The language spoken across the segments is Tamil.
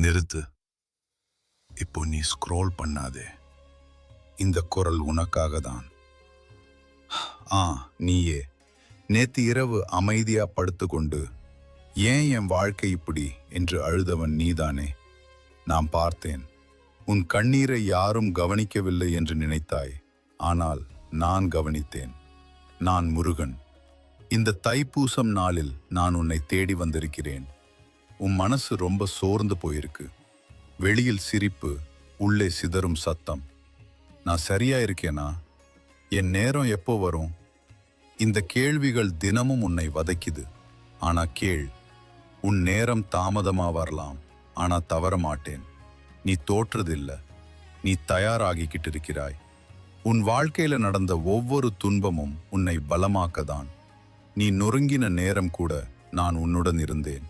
நிறுத்து. இப்போ நீ ஸ்க்ரோல் பண்ணாதே. இந்த குரல் உனக்காக தான். நீயே நேத்து இரவு அமைதியா படுத்துக்கொண்டு ஏன் என் வாழ்க்கை இப்படி என்று அழுதவன் நீதானே. நான் பார்த்தேன். உன் கண்ணீரை யாரும் கவனிக்கவில்லை என்று நினைத்தாய். ஆனால் நான் கவனித்தேன். நான் முருகன். இந்த தைப்பூசம் நாளில் நான் உன்னை தேடி வந்திருக்கிறேன். உன் மனசு ரொம்ப சோர்ந்து போயிருக்கு. வெளியில் சிரிப்பு, உள்ளே சிதறும் சத்தம். நான் சரியா இருக்கேனா? என் நேரம் எப்போ வரும்? இந்த கேள்விகள் தினமும் உன்னை வதைக்குது. ஆனா கேள், உன் நேரம் தாமதமா வரலாம். ஆனா தவற மாட்டேன். நீ தோற்றதில்லை, நீ தயாராகிக்கிட்டு இருக்கிறாய். உன் வாழ்க்கையில நடந்த ஒவ்வொரு துன்பமும் உன்னை பலமாக்கதான். நீ நொறுங்கின நேரம் கூட நான் உன்னுடன் இருந்தேன்.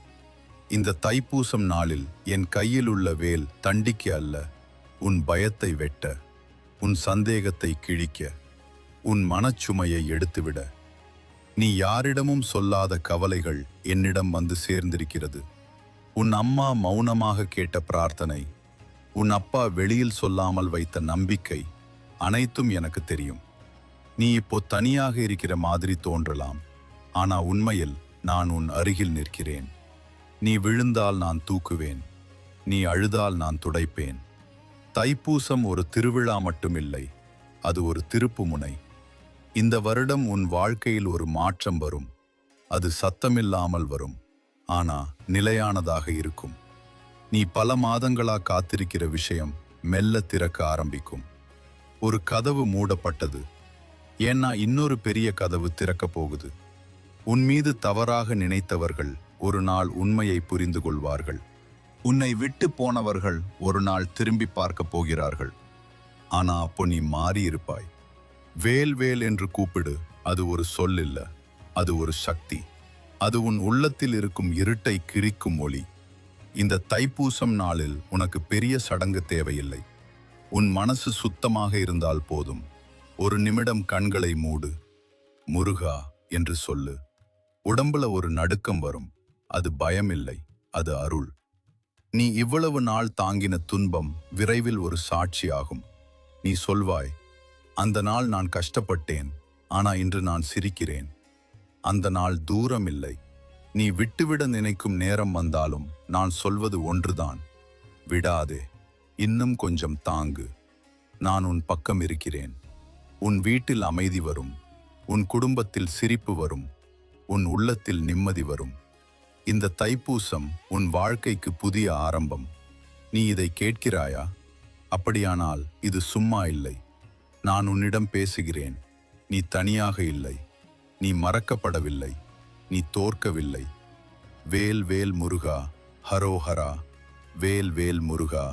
இந்த தைப்பூசம் நாளில் என் கையில் உள்ள வேல் தண்டிக்க அல்ல, உன் பயத்தை வெட்ட, உன் சந்தேகத்தை கிழிக்க, உன் மனச்சுமையை எடுத்துவிட. நீ யாரிடமும் சொல்லாத கவலைகள் என்னிடம் வந்து சேர்ந்திருக்கிறது. உன் அம்மா மௌனமாக கேட்ட பிரார்த்தனை, உன் அப்பா வெளியில் சொல்லாமல் வைத்த நம்பிக்கை, அனைத்தும் எனக்கு தெரியும். நீ இப்போ தனியாக இருக்கிற மாதிரி தோன்றலாம். ஆனா உண்மையில் நான் உன் அருகில் நிற்கிறேன். நீ விழுந்தால் நான் தூக்குவேன். நீ அழுதால் நான் துடைப்பேன். தைப்பூசம் ஒரு திருவிழா மட்டுமில்லை, அது ஒரு திருப்புமுனை. இந்த வருடம் உன் வாழ்க்கையில் ஒரு மாற்றம் வரும். அது சத்தமில்லாமல் வரும், ஆனா நிலையானதாக இருக்கும். நீ பல மாதங்களா காத்திருக்கிற விஷயம் மெல்ல திறக்க ஆரம்பிக்கும். ஒரு கதவு மூடப்பட்டது, ஏன்னா இன்னொரு பெரிய கதவு திறக்க போகுது. உன் மீது தவறாக நினைத்தவர்கள் ஒரு நாள் உண்மையை புரிந்து கொள்வார்கள். உன்னை விட்டு போனவர்கள் ஒரு நாள் திரும்பி பார்க்க போகிறார்கள். ஆனா அப்போ நீ மாறி இருப்பாய். வேல் வேல் என்று கூப்பிடு. அது ஒரு சொல் இல்ல, அது ஒரு சக்தி. அது உன் உள்ளத்தில் இருக்கும் இருட்டை கிழிக்கும் ஒளி. இந்த தைப்பூசம் நாளில் உனக்கு பெரிய சடங்கு தேவையில்லை. உன் மனசு சுத்தமாக இருந்தால் போதும். ஒரு நிமிடம் கண்களை மூடு. முருகா என்று சொல்லு. உடம்புல ஒரு நடுக்கம் வரும். அது பயம் இல்லை, அது அருள். நீ இவ்வளவு நாள் தாங்கின துன்பம் விரைவில் ஒரு சாட்சியாகும். நீ சொல்வாய், அந்த நாள் நான் கஷ்டப்பட்டேன், ஆனா இன்று நான் சிரிக்கிறேன். அந்த நாள் தூரம் இல்லை. நீ விட்டுவிட நினைக்கும் நேரம் வந்தாலும் நான் சொல்வது ஒன்றுதான், விடாதே. இன்னும் கொஞ்சம் தாங்கு. நான் உன் பக்கம் இருக்கிறேன். உன் வீட்டில் அமைதி வரும். உன் குடும்பத்தில் சிரிப்பு வரும். உன் உள்ளத்தில் நிம்மதி வரும். இந்த தைப்பூசம் உன் வாழ்க்கைக்கு புதிய ஆரம்பம். நீ இதை கேட்கிறாயா? அப்படியானால் இது சும்மா இல்லை. நான் உன்னிடம் பேசுகிறேன். நீ தனியாக இல்லை. நீ மறக்கப்படவில்லை. நீ தோற்கவில்லை. வேல் வேல் முருகா, ஹரோஹரா. வேல் வேல் முருகா.